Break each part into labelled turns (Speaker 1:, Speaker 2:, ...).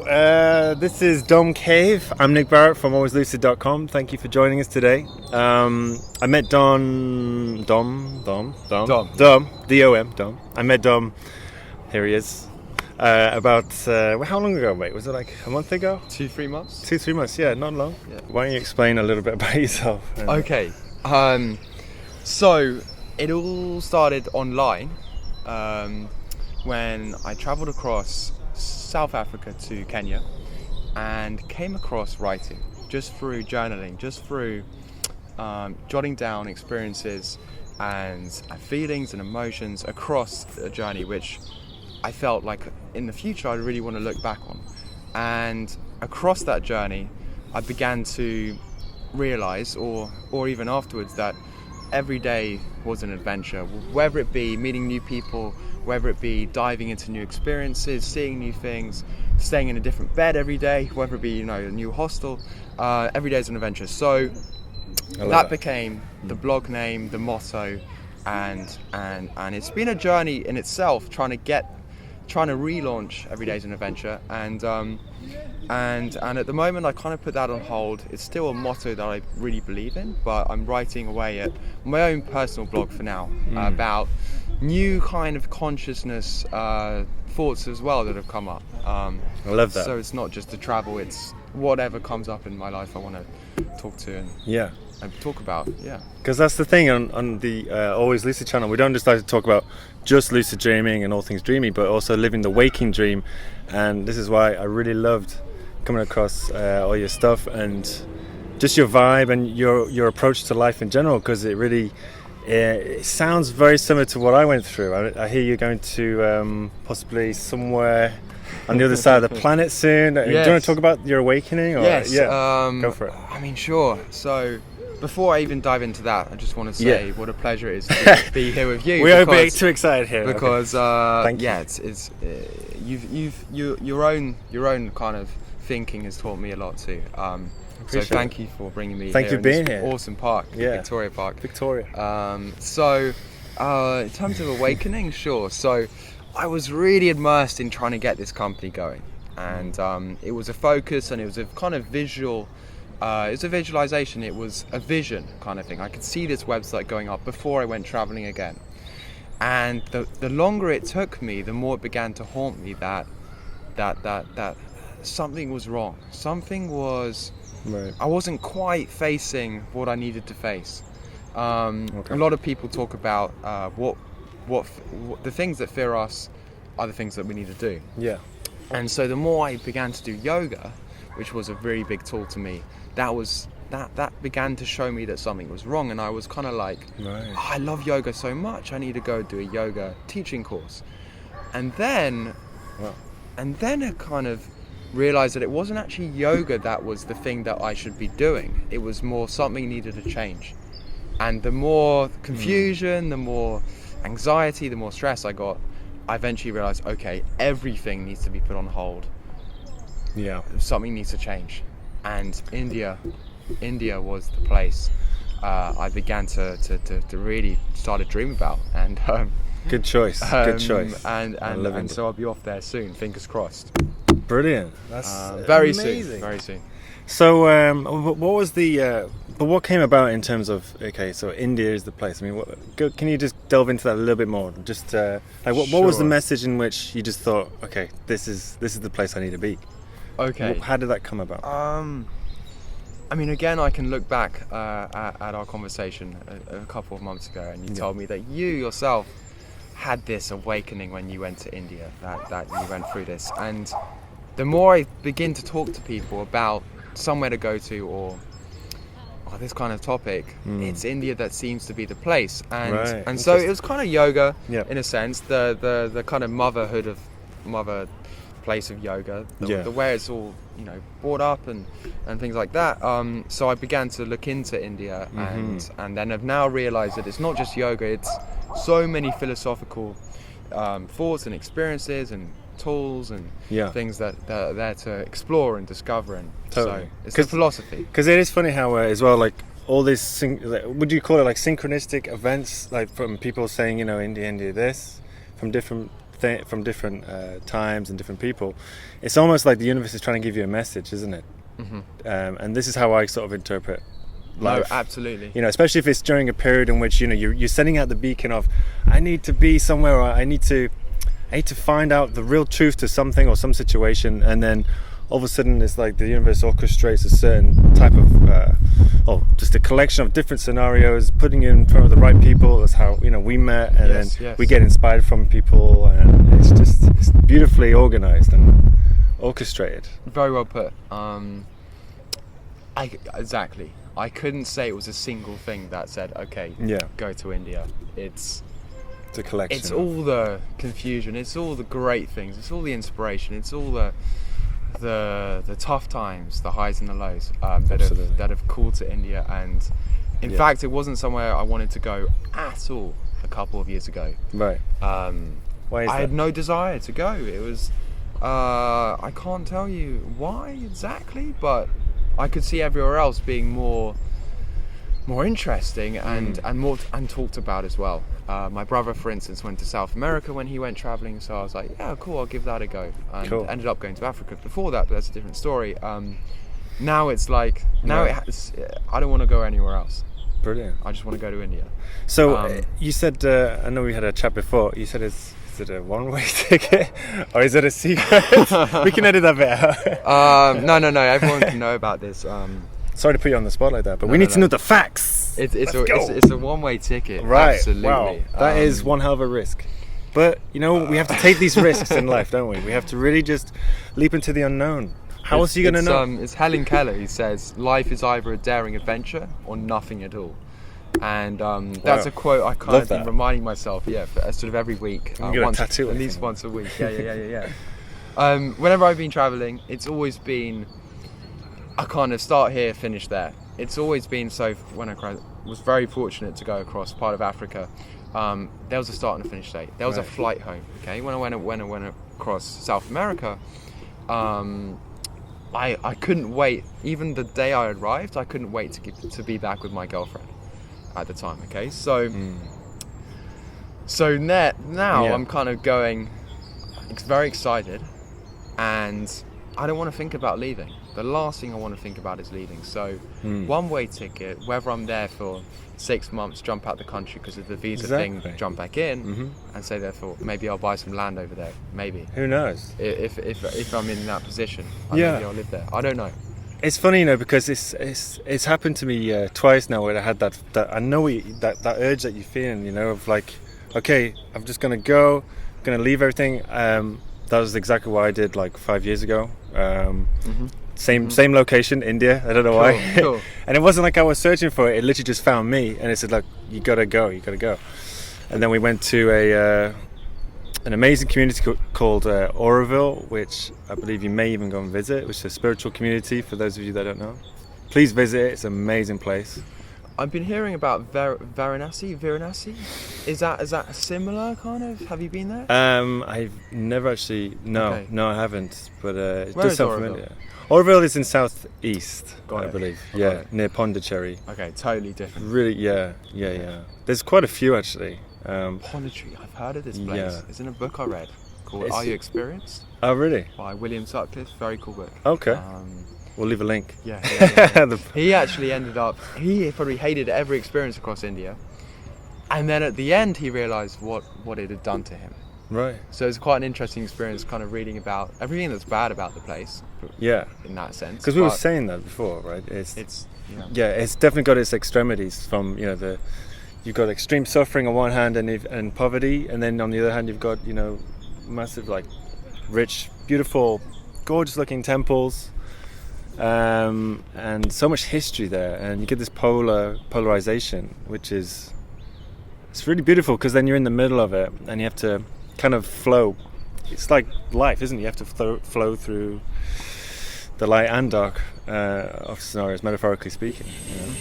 Speaker 1: this is Dom Cave. I'm Nick Barrett from alwayslucid.com. Thank you for joining us today. I met Dom. I met Dom. Here he is. About how long ago, mate? Was it like a month ago?
Speaker 2: 2-3 months.
Speaker 1: 2-3 months. Yeah, not long.
Speaker 2: Yeah.
Speaker 1: Why don't you explain a little bit about yourself?
Speaker 2: Okay. So it all started online when I travelled across South Africa to Kenya and came across writing just through journaling, just through jotting down experiences and feelings and emotions across a journey, which I felt like in the future I really want to look back on. And across that journey I began to realise, or even afterwards, that every day was an adventure, whether it be meeting new people, whether it be diving into new experiences, seeing new things, staying in a different bed every day, whether it be a new hostel. Every day is an adventure. So that became the blog name, the motto, and it's been a journey in itself, trying to relaunch Every Day's an Adventure, and at the moment I kind of put that on hold. It's still a motto that I really believe in, but I'm writing away at my own personal blog for now about new kind of consciousness thoughts as well that have come up.
Speaker 1: I love that.
Speaker 2: So it's not just the travel, it's whatever comes up in my life I want to talk to and talk about. Yeah,
Speaker 1: because that's the thing on the Always Lucid channel. We don't just like to talk about just lucid dreaming and all things dreamy, but also living the waking dream. And this is why I really loved coming across all your stuff and just your vibe and your approach to life in general, because it really it sounds very similar to what I went through. I hear you're going to possibly somewhere on the other side of the planet soon.
Speaker 2: Yes.
Speaker 1: Do you want to talk about your awakening? Or?
Speaker 2: Yes.
Speaker 1: Yeah. Go for it.
Speaker 2: I mean, sure. So before I even dive into that, I just want to say what a pleasure it is to be here with you.
Speaker 1: We are a bit too excited here.
Speaker 2: Because
Speaker 1: Thank you.
Speaker 2: it's your own kind of thinking has taught me a lot too. So thank you for bringing me.
Speaker 1: Thank you for being here.
Speaker 2: Awesome park, Victoria Park. So in terms of awakening, sure. So I was really immersed in trying to get this company going, and it was a focus, and it was a kind of visual. It was a visualization. It was a vision kind of thing. I could see this website going up before I went traveling again, and the longer it took me, the more it began to haunt me that something was wrong. Something was.
Speaker 1: Right.
Speaker 2: I wasn't quite facing what I needed to face. A lot of people talk about what the things that fear us are the things that we need to do.
Speaker 1: Yeah.
Speaker 2: And so the more I began to do yoga, which was a very big tool to me, that began to show me that something was wrong, and I was kind of like, I love yoga so much, I need to go do a yoga teaching course. And then I kind of realized that it wasn't actually yoga that was the thing that I should be doing. It was more something needed to change. And the more confusion, the more anxiety, the more stress I got, I eventually realized, okay, everything needs to be put on hold.
Speaker 1: Yeah.
Speaker 2: Something needs to change. And India was the place I began to really start to dream about. And
Speaker 1: good choice. Good choice.
Speaker 2: And so I'll be off there soon, fingers crossed.
Speaker 1: Brilliant. That's
Speaker 2: very
Speaker 1: amazing.
Speaker 2: soon. Very soon.
Speaker 1: So, what was the? But what came about in terms of? Okay, so India is the place. I mean, can you just delve into that a little bit more? Just what was the message in which you just thought, okay, this is the place I need to be?
Speaker 2: Okay.
Speaker 1: How did that come about?
Speaker 2: I mean, again, I can look back at our conversation a couple of months ago, and you told me that you yourself had this awakening when you went to India, that you went through this. And the more I begin to talk to people about somewhere to go to or this kind of topic, it's India that seems to be the place. And so it was kind of yoga in a sense, the kind of mother place of yoga, the where it's all brought up and things like that. So I began to look into India, and then I've now realized that it's not just yoga, it's so many philosophical thoughts and experiences and tools and things that are there to explore and discover. And so it's a philosophy.
Speaker 1: Because it is funny how as well, like all this would you call it like synchronistic events, like from people saying India this from different from different times and different people, it's almost like the universe is trying to give you a message, isn't it? And this is how I sort of interpret life.
Speaker 2: No, absolutely.
Speaker 1: You know, especially if it's during a period in which, you know, you're sending out the beacon of, I need to be somewhere, or I need to find out the real truth to something or some situation, and then all of a sudden it's like the universe orchestrates a certain type of just a collection of different scenarios, putting you in front of the right people. That's how, you know, we met, and then we get inspired from people, and it's beautifully organized and orchestrated.
Speaker 2: Very well put. Exactly. I couldn't say it was a single thing that said, okay, go to India. It's
Speaker 1: a collection.
Speaker 2: It's all the confusion. It's all the great things. It's all the inspiration. It's all the tough times, the highs and the lows that have called to India. And in fact, it wasn't somewhere I wanted to go at all a couple of years ago.
Speaker 1: Right. Why is that?
Speaker 2: I had no desire to go. It was I can't tell you why exactly, but I could see everywhere else being more interesting and more talked about as well. My brother, for instance, went to South America when he went traveling, so I was like, yeah, cool, I'll give that a go. And ended up going to Africa before that, but that's a different story. Now it's like, I don't want to go anywhere else.
Speaker 1: Brilliant.
Speaker 2: I just want to go to India.
Speaker 1: So you said, I know we had a chat before, you said is it a one-way ticket or is it a secret? We can edit that bit out.
Speaker 2: No, everyone can know about this.
Speaker 1: Sorry to put you on the spot like that, but we need to know the facts.
Speaker 2: It's a one-way ticket.
Speaker 1: Right.
Speaker 2: Absolutely.
Speaker 1: Wow. That is one hell of a risk. But, you know, we have to take these risks in life, don't we? We have to really just leap into the unknown. How else are you going to know?
Speaker 2: It's Helen Keller who says, life is either a daring adventure or nothing at all. And that's a quote I kind of been reminding myself, for sort of every week.
Speaker 1: You got a tattoo,
Speaker 2: at least once a week. Yeah. Whenever I've been traveling, it's always been I kind of start here, finish there. It's always been so. When I was very fortunate to go across part of Africa, there was a start and a finish date. There was a flight home. Okay, when I went across South America, I couldn't wait. Even the day I arrived, I couldn't wait to be back with my girlfriend at the time. Okay, so now I'm kind of going very excited, and I don't want to think about leaving. The last thing I want to think about is leaving. So one-way ticket, whether I'm there for 6 months, jump out the country because of the visa thing, jump back in, and say therefore maybe I'll buy some land over there. Maybe.
Speaker 1: Who knows?
Speaker 2: If I'm in that position, maybe I'll live there. I don't know.
Speaker 1: It's funny, you know, because it's happened to me twice now where I had that I know that urge that you're feeling, you know, of like, okay, I'm just gonna go, gonna leave everything. That was exactly what I did like 5 years ago. Same location, India. I don't know why.
Speaker 2: Cool.
Speaker 1: And it wasn't like I was searching for it. It literally just found me, and it said like, you gotta go. And then we went to an amazing community called Auroville, which I believe you may even go and visit, which is a spiritual community for those of you that don't know. Please visit it. It's an amazing place.
Speaker 2: I've been hearing about Varanasi. Is that similar kind of? Have you been there?
Speaker 1: I've never actually. No, I haven't. But it does sound familiar.
Speaker 2: Auroville?
Speaker 1: Auroville is in southeast, I believe. Yeah, near Pondicherry.
Speaker 2: Okay, totally different.
Speaker 1: Really, yeah. There's quite a few actually.
Speaker 2: Pondicherry, I've heard of this place. Yeah. It's in a book I read called Are You Experienced?
Speaker 1: Oh, really?
Speaker 2: By William Sutcliffe. Very cool book.
Speaker 1: Okay. We'll leave a link.
Speaker 2: Yeah. He actually he probably hated every experience across India. And then at the end, he realised what it had done to him.
Speaker 1: Right.
Speaker 2: So it's quite an interesting experience kind of reading about everything that's bad about the place. In that sense.
Speaker 1: Because we were saying that before, right? It's definitely got its extremities from, you know, you've got extreme suffering on one hand and poverty, and then on the other hand you've got, you know, massive, like, rich, beautiful, gorgeous looking temples. And so much history there, and you get this polarization, which it's really beautiful because then you're in the middle of it and you have to kind of flow. It's like life, isn't it? You have to flow through the light and dark of scenarios, metaphorically speaking, you know?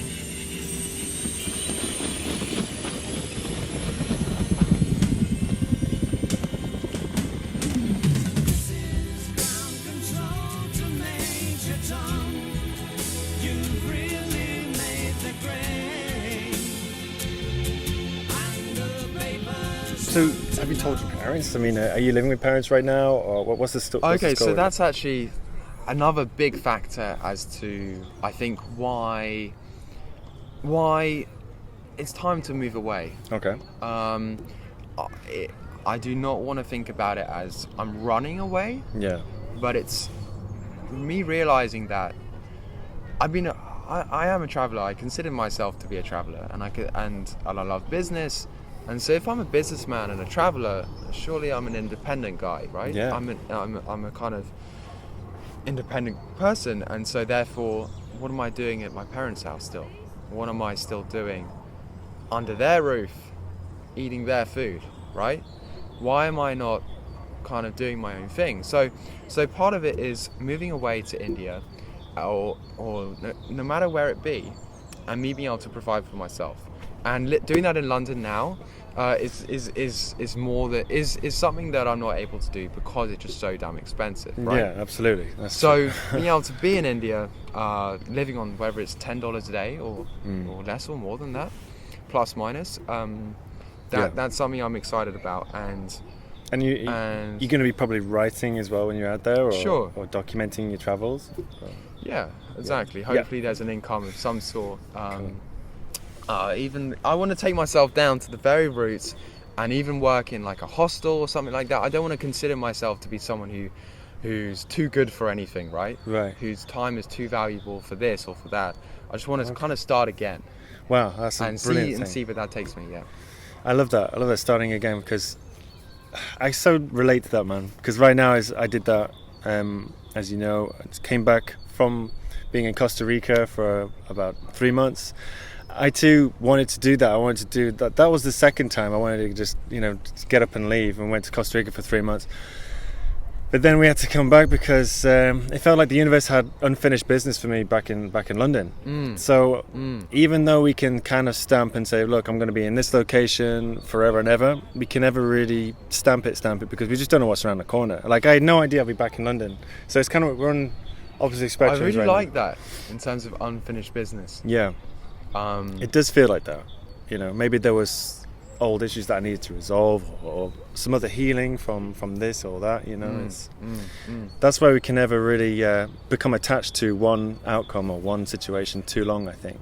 Speaker 1: So, have you told your parents? I mean, are you living with parents right now, or what's the story?
Speaker 2: Okay, so that's actually another big factor as to, I think, why it's time to move away.
Speaker 1: Okay.
Speaker 2: I do not want to think about it as I'm running away.
Speaker 1: Yeah.
Speaker 2: But it's me realizing that I am a traveler. I consider myself to be a traveler, and I love business. And so if I'm a businessman and a traveler, surely I'm an independent guy, right?
Speaker 1: Yeah.
Speaker 2: I'm a kind of independent person, and so therefore, what am I doing at my parents' house still? What am I still doing under their roof, eating their food, right? Why am I not kind of doing my own thing? So part of it is moving away to India, or no matter where it be, and me being able to provide for myself. And doing that in London now is something that I'm not able to do because it's just so damn expensive, right?
Speaker 1: Yeah, absolutely. That's
Speaker 2: so
Speaker 1: true.
Speaker 2: being able to be in India, living on whether it's $10 a day or less or more than that, plus minus, that's something I'm excited about. And
Speaker 1: you're going to be probably writing as well when you're out there, or documenting your travels.
Speaker 2: Yeah, exactly. Hopefully there's an income of some sort. Even I want to take myself down to the very roots and even work in like a hostel or something like that. I don't want to consider myself to be someone who's too good for anything, right? Whose time is too valuable for this or for that. I just want to kind of start again.
Speaker 1: Wow, that's a brilliant thing.
Speaker 2: See where that takes me.
Speaker 1: I love that starting again, because I so relate to that, man. Because right now, as I did that, as you know, I came back from being in Costa Rica for about 3 months. I too wanted to do that. I wanted to do that. That was the second time I wanted to just get up and leave, and went to Costa Rica for 3 months. But then we had to come back because it felt like the universe had unfinished business for me back in London. So even though we can kind of stamp and say, look, I'm going to be in this location forever and ever, we can never really stamp it because we just don't know what's around the corner. Like, I had no idea I'd be back in London. So it's kind of, we're on opposite spectrums.
Speaker 2: I really like that in terms of unfinished business.
Speaker 1: Yeah. It does feel like that. Maybe there was old issues that I needed to resolve, or some other healing from this or that. That's why we can never really become attached to one outcome or one situation too long, I think.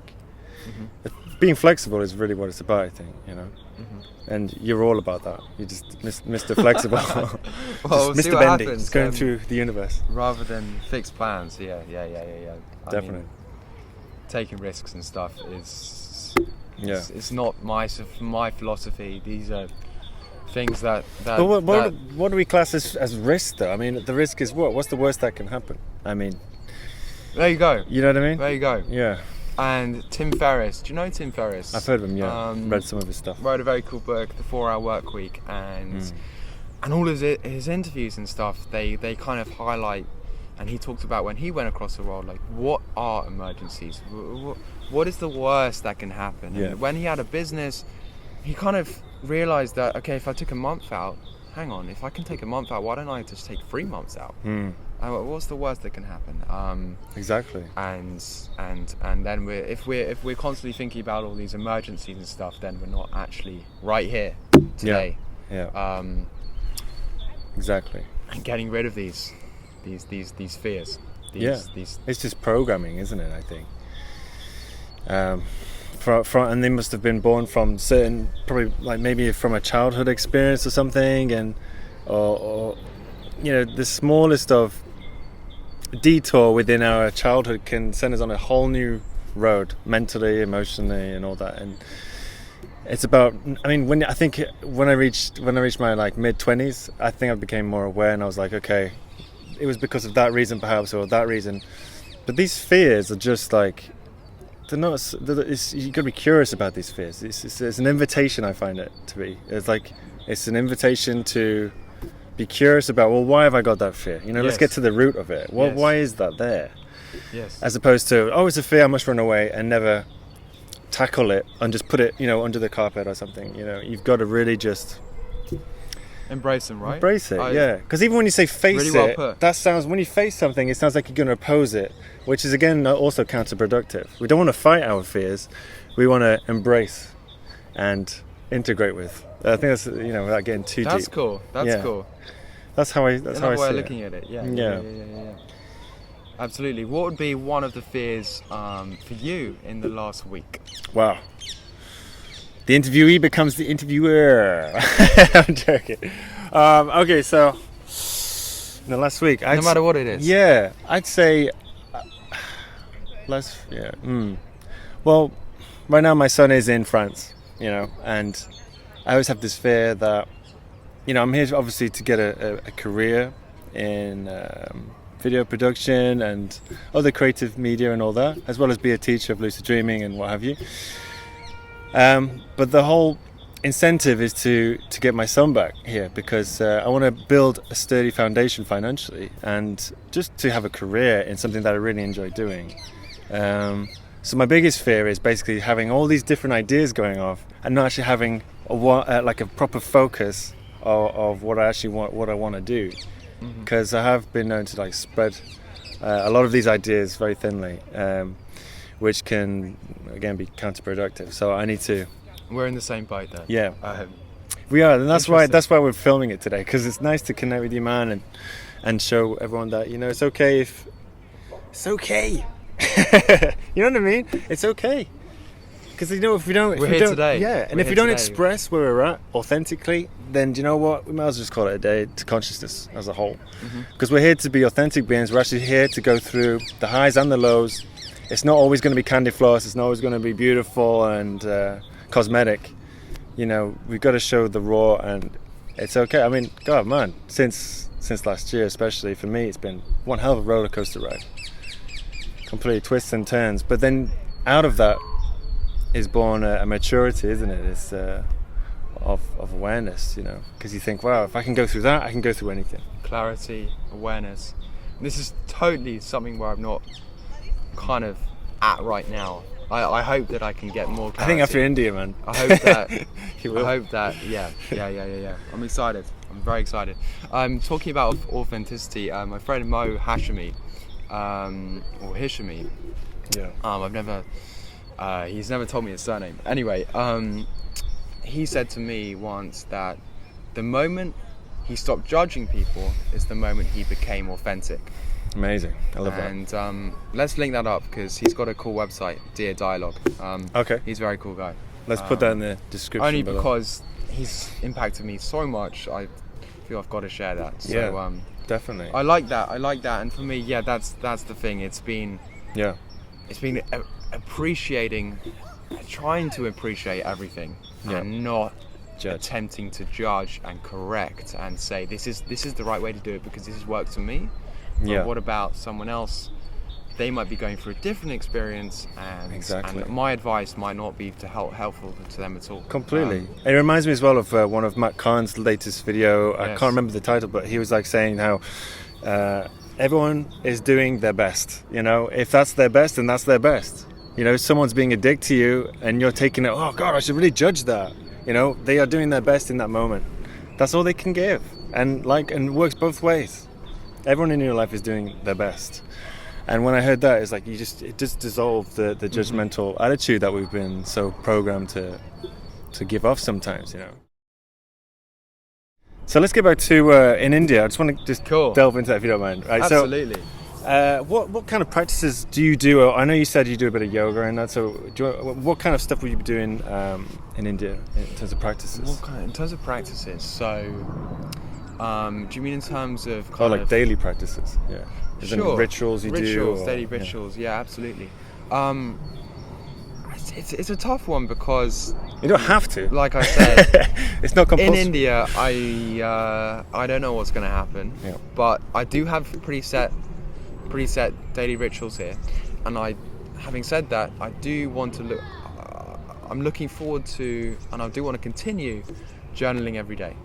Speaker 1: Being flexible is really what it's about, I think. And you're all about that. You're just Mr. Flexible.
Speaker 2: Well,
Speaker 1: just Mr. Bendy, just going through the universe.
Speaker 2: Rather than fixed plans. Yeah.
Speaker 1: Definitely.
Speaker 2: Taking risks and stuff is it's not my philosophy. These are things that
Speaker 1: what do we class as risk, though? I mean, the risk is what's the worst that can happen? I mean,
Speaker 2: there you go.
Speaker 1: You know what I mean?
Speaker 2: There you go.
Speaker 1: Yeah.
Speaker 2: And Tim Ferriss, do you know Tim Ferriss?
Speaker 1: I've heard of him, yeah. Read some of his stuff.
Speaker 2: Wrote a very cool book, The 4 Hour Work Week, and all of his interviews and stuff, they kind of highlight. And he talked about when he went across the world, like, what are emergencies? What is the worst that can happen?
Speaker 1: Yeah.
Speaker 2: And when he had a business, he kind of realized that, okay, if I took a month out, hang on, if I can take a month out, why don't I just take 3 months out? What's the worst that can happen?
Speaker 1: Exactly.
Speaker 2: And then if we're constantly thinking about all these emergencies and stuff, then we're not actually right here today.
Speaker 1: Yeah. Exactly.
Speaker 2: And getting rid of these fears.
Speaker 1: It's just programming, isn't it? I think. And they must have been born from certain, probably like maybe from a childhood experience or something, and or the smallest of detour within our childhood can send us on a whole new road, mentally, emotionally, and all that. And it's about, I mean, when I reached my like mid-20s, I think I became more aware, and I was like, okay, it was because of that reason perhaps, or that reason. But these fears are just like, you've got to be curious about these fears. It's an invitation, I find it to be. It's an invitation to be curious about, well, why have I got that fear? Let's get to the root of it. Well, why is that there?
Speaker 2: Yes.
Speaker 1: As opposed to, it's a fear, I must run away, and never tackle it and just put it, under the carpet or something. You've got to really just
Speaker 2: embrace them, right?
Speaker 1: Embrace it, yeah. Because even when you say face
Speaker 2: really well put.
Speaker 1: That sounds, when you face something, it sounds like you're going to oppose it, which is again also counterproductive. We don't want to fight our fears. We want to embrace and integrate with I think that's, without getting too
Speaker 2: That's
Speaker 1: deep.
Speaker 2: cool. That's cool.
Speaker 1: That's how I
Speaker 2: Another
Speaker 1: see
Speaker 2: way of
Speaker 1: it.
Speaker 2: looking at it. Yeah. Absolutely. What would be one of the fears for you in the last week?
Speaker 1: Wow. The interviewee becomes the interviewer. I'm joking. Okay, so in the last week,
Speaker 2: No matter what it is.
Speaker 1: Yeah, I'd say Well, right now my son is in France, and I always have this fear that, I'm here obviously to get a career in video production and other creative media and all that, as well as be a teacher of lucid dreaming and what have you. But the whole incentive is to get my son back here, because I want to build a sturdy foundation financially and just to have a career in something that I really enjoy doing. So my biggest fear is basically having all these different ideas going off and not actually having a proper focus of what I actually want to do. Because I have been known to spread a lot of these ideas very thinly, which can again be counterproductive. So I need to.
Speaker 2: We're in the same boat then.
Speaker 1: Yeah, we are, and that's why we're filming it today, because it's nice to connect with you, man, and show everyone that it's okay if it's okay. You know what I mean? It's okay. Because if we don't,
Speaker 2: we're here today.
Speaker 1: Yeah, and if we don't express where we're at authentically, then do you know what? We might as well just call it a day to consciousness as a whole. Because we're here to be authentic beings. We're actually here to go through the highs and the lows. It's not always going to be candy floss. It's not always going to be beautiful and cosmetic. We've got to show the raw, and it's okay. I mean, God, man, since last year, especially for me, it's been one hell of a roller coaster ride. Completely twists and turns. But then out of that is born a maturity, isn't it? It's of awareness, because you think, wow, if I can go through that, I can go through anything.
Speaker 2: Clarity, awareness. This is totally something where I'm not kind of at right now. I hope that I can get more clarity.
Speaker 1: I think after India, man.
Speaker 2: I hope that.
Speaker 1: You will.
Speaker 2: I hope that. Yeah. I'm excited. I'm very excited. Talking about authenticity. My friend Mo Hashemi, or Hishami.
Speaker 1: Yeah.
Speaker 2: I've never. He's never told me his surname. Anyway, he said to me once that the moment he stopped judging people is the moment he became authentic.
Speaker 1: Amazing. I love that.
Speaker 2: And let's link that up, because he's got a cool website, Dear Dialogue.
Speaker 1: Okay.
Speaker 2: He's a very cool guy.
Speaker 1: Let's put that in the description
Speaker 2: Only
Speaker 1: below.
Speaker 2: because he's impacted me so much, I feel I've got to share that. So,
Speaker 1: yeah, definitely.
Speaker 2: I like that. And for me, that's the thing. It's been appreciating, trying to appreciate everything, and not attempting to judge and correct and say this is the right way to do it because this has worked for me. But what about someone else? They might be going through a different experience, and my advice might not be helpful to them at all.
Speaker 1: Completely. It reminds me as well of one of Matt Khan's latest video. I can't remember the title, but he was saying how everyone is doing their best. If that's their best, then that's their best. If someone's being a dick to you and you're taking it, oh God, I should really judge that. They are doing their best in that moment. That's all they can give, and it works both ways. Everyone in your life is doing their best. And when I heard that, it's it just dissolved the judgmental attitude that we've been so programmed to give off sometimes, So let's get back to in India. I just want to delve into that, if you don't mind. Right?
Speaker 2: Absolutely.
Speaker 1: So, what kind of practices do you do? I know you said you do a bit of yoga and that. So, what kind of stuff will you be doing in India in terms of practices?
Speaker 2: In terms of practices, so do you mean in terms of
Speaker 1: daily practices? Yeah. Is there any rituals you do?
Speaker 2: Daily rituals. Yeah, absolutely. It's a tough one because
Speaker 1: you don't have to.
Speaker 2: Like I said,
Speaker 1: it's not compulsory.
Speaker 2: In India, I don't know what's going to happen. Yeah. But I do have pretty set daily rituals here, and having said that, I do want to look. I'm looking forward to, and I do want to continue journaling every day.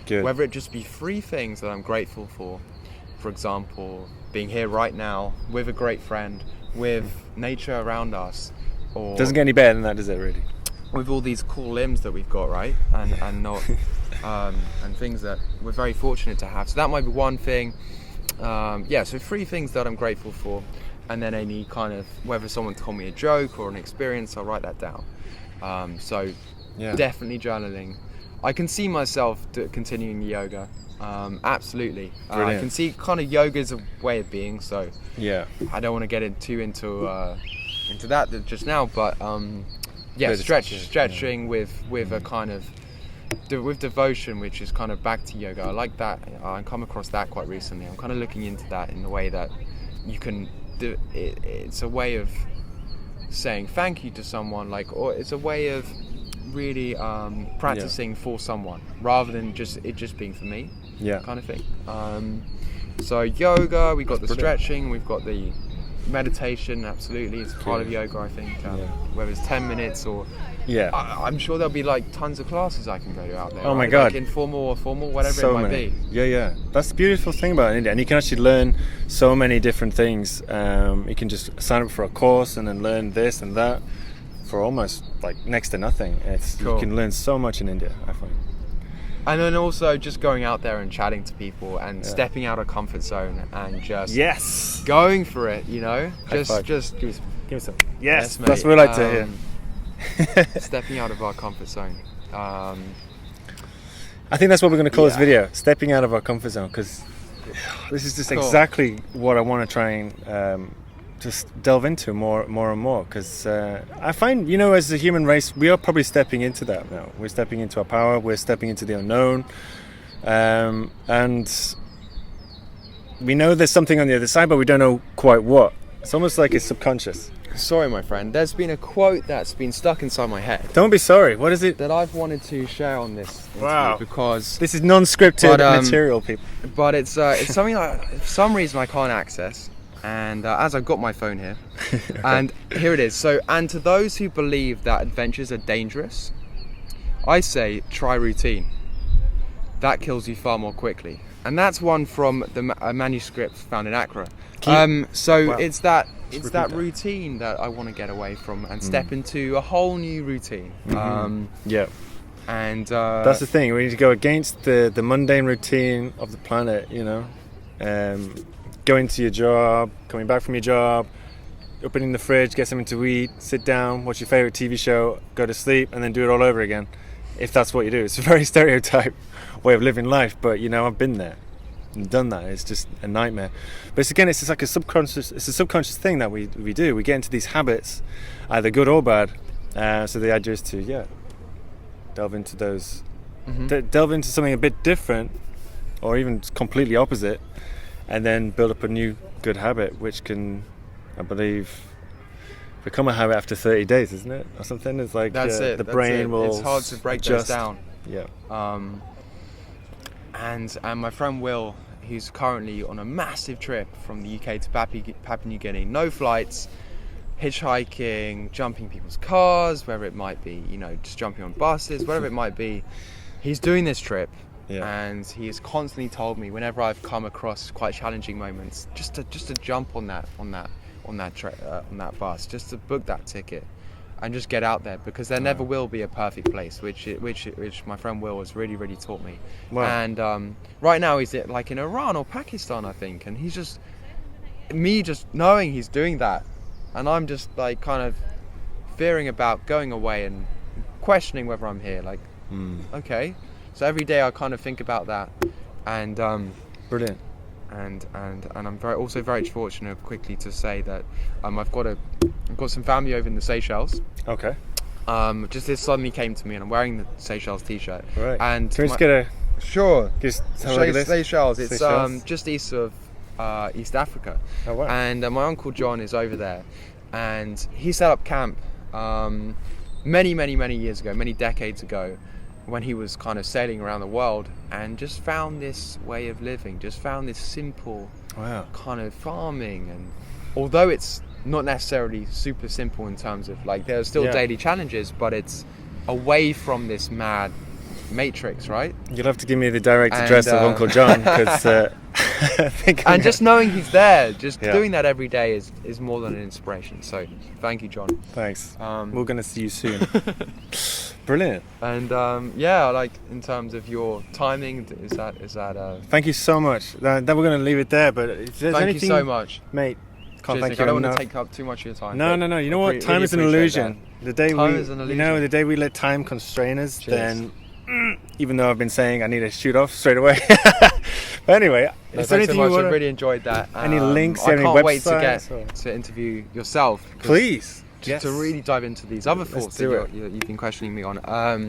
Speaker 1: Good.
Speaker 2: Whether it just be 3 things that I'm grateful for example, being here right now with a great friend, with nature around us, or
Speaker 1: doesn't get any better than that, does it? Really,
Speaker 2: with all these cool limbs that we've got, right, and not and things that we're very fortunate to have. So that might be one thing. So 3 things that I'm grateful for, and then any kind of, whether someone told me a joke or an experience, I'll write that down. So Yeah. Definitely journaling. I can see myself continuing yoga. Absolutely. I can see kind of yoga as a way of being. So
Speaker 1: yeah,
Speaker 2: I don't want to get into that just now, but yeah, stretching with a kind of with devotion, which is kind of back to yoga. I like that. I come across that quite recently. I'm kind of looking into that in the way that you can do it. It's a way of saying thank you to someone, like, or it's a way of really practicing for someone rather than just being for me, kind of thing. So yoga, we've got the stretching, we've got the meditation. Absolutely, it's part of yoga, I think. Whether it's 10 minutes or I'm sure there'll be like tons of classes I can go to out there.
Speaker 1: Oh my god,
Speaker 2: like informal or formal, whatever
Speaker 1: so
Speaker 2: it might
Speaker 1: many.
Speaker 2: be.
Speaker 1: That's the beautiful thing about India, and you can actually learn so many different things. You can just sign up for a course and then learn this and that for almost like next to nothing. You can learn so much in India, I find.
Speaker 2: And then also just going out there and chatting to people and stepping out of comfort zone and just going for it, you know. Just give me some. Yes,
Speaker 1: that's what we like to hear.
Speaker 2: Stepping out of our comfort zone.
Speaker 1: I think that's what we're going to call this video, stepping out of our comfort zone, because this is just exactly what I want to try and just delve into more and more, because I find, you know, as a human race, we are probably stepping into that now. We're stepping into our power, we're stepping into the unknown, and we know there's something on the other side, but we don't know quite what. It's almost like it's subconscious.
Speaker 2: Sorry, my friend, there's been a quote that's been stuck inside my head.
Speaker 1: Don't be sorry. What is it?
Speaker 2: That I've wanted to share on this
Speaker 1: interview,
Speaker 2: because
Speaker 1: this is non-scripted material, people.
Speaker 2: But it's something for some reason I can't access. And as I've got my phone here, and here it is. So, and to those who believe that adventures are dangerous, I say try routine. That kills you far more quickly. And that's one from a manuscript found in Accra. It's that routine that I want to get away from and step into a whole new routine. And
Speaker 1: that's the thing. We need to go against the mundane routine of the planet. You know. Going to your job, coming back from your job, opening the fridge, get something to eat, sit down, watch your favourite TV show, go to sleep, and then do it all over again, if that's what you do. It's a very stereotype way of living life, but you know, I've been there and done that. It's just a nightmare. But it's just like a subconscious thing that we do. We get into these habits, either good or bad. So the idea is to delve into those, delve into something a bit different, or even completely opposite, and then build up a new good habit, which can, I believe, become a habit after 30 days, isn't it? Or something. It's like the brain will.
Speaker 2: It's hard to break those down.
Speaker 1: Yeah.
Speaker 2: And my friend Will, he's currently on a massive trip from the UK to Papua New Guinea. No flights, hitchhiking, jumping people's cars, wherever it might be. You know, just jumping on buses, whatever it might be. He's doing this trip. And he has constantly told me whenever I've come across quite challenging moments, just to jump on that bus, just to book that ticket, and just get out there, because there never will be a perfect place, which my friend Will has really taught me. Wow. And right now he's like in Iran or Pakistan, I think, and he's just knowing he's doing that, and I'm just like kind of fearing about going away and questioning whether I'm here. Like, okay. So every day I kind of think about that, and
Speaker 1: brilliant.
Speaker 2: And I'm very fortunate, quickly to say that I've got some family over in the Seychelles.
Speaker 1: Okay.
Speaker 2: Just this suddenly came to me, and I'm wearing the Seychelles t-shirt.
Speaker 1: Right.
Speaker 2: And
Speaker 1: can we just get a
Speaker 2: just
Speaker 1: have a look at this?
Speaker 2: Seychelles. It's just east of East Africa.
Speaker 1: Oh wow.
Speaker 2: And my uncle John is over there, and he set up camp many years ago, many decades ago, when he was kind of sailing around the world, and just found this way of living, just found this simple kind of farming. And although it's not necessarily super simple in terms of like, there are still daily challenges, but it's away from this mad matrix, right?
Speaker 1: You'll have to give me the direct address of Uncle John, because I think
Speaker 2: and just knowing he's there, just doing that every day is more than an inspiration. So thank you, John.
Speaker 1: Thanks. We're going to see you soon. Brilliant.
Speaker 2: And like in terms of your timing, is that
Speaker 1: thank you so much. That we're going to leave it there, but if there's
Speaker 2: thank
Speaker 1: anything,
Speaker 2: you so much,
Speaker 1: mate. Can't
Speaker 2: Cheers,
Speaker 1: thank
Speaker 2: Nick.
Speaker 1: you
Speaker 2: I don't want
Speaker 1: enough.
Speaker 2: to take up too much of your time.
Speaker 1: No,
Speaker 2: but
Speaker 1: no, no. You know
Speaker 2: I
Speaker 1: what?
Speaker 2: really
Speaker 1: Time is an
Speaker 2: appreciate
Speaker 1: illusion. The day
Speaker 2: Time
Speaker 1: we,
Speaker 2: is an
Speaker 1: you know,
Speaker 2: illusion.
Speaker 1: the day we let time constrain us,
Speaker 2: Cheers.
Speaker 1: then even though I've been saying I need to shoot off straight away. But anyway,
Speaker 2: No,
Speaker 1: is there
Speaker 2: thanks so
Speaker 1: anything
Speaker 2: much.
Speaker 1: you want
Speaker 2: I
Speaker 1: to?
Speaker 2: really enjoyed that.
Speaker 1: Any links,
Speaker 2: I
Speaker 1: any
Speaker 2: can't wait to
Speaker 1: websites,
Speaker 2: get
Speaker 1: or-
Speaker 2: to interview yourself. 'cause
Speaker 1: Please.
Speaker 2: just
Speaker 1: Yes.
Speaker 2: to really dive into these other
Speaker 1: Let's
Speaker 2: thoughts that
Speaker 1: do it.
Speaker 2: you've been questioning me on.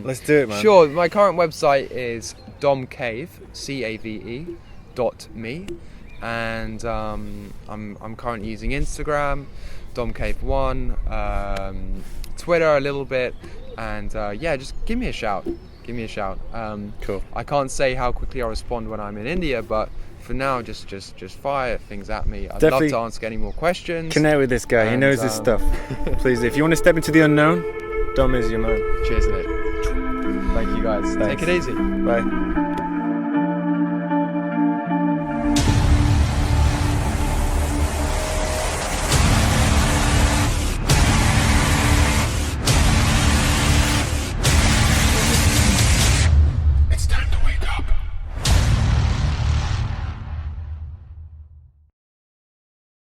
Speaker 1: Let's do it, man.
Speaker 2: Sure. My current website is domcave, CAVE.me, and I'm currently using Instagram, domcave1, Twitter a little bit, and yeah, just give me a shout. Give me a shout.
Speaker 1: Cool.
Speaker 2: I can't say how quickly I'll respond when I'm in India, but for now, just fire things at me. I'd
Speaker 1: Definitely
Speaker 2: love to answer any more questions.
Speaker 1: Connect with this guy. He
Speaker 2: And,
Speaker 1: knows his stuff. Please, if you want to step into the unknown, Dom is your man.
Speaker 2: Cheers, Nick. Thank you, guys.
Speaker 1: Thanks.
Speaker 2: Take it easy.
Speaker 1: Bye.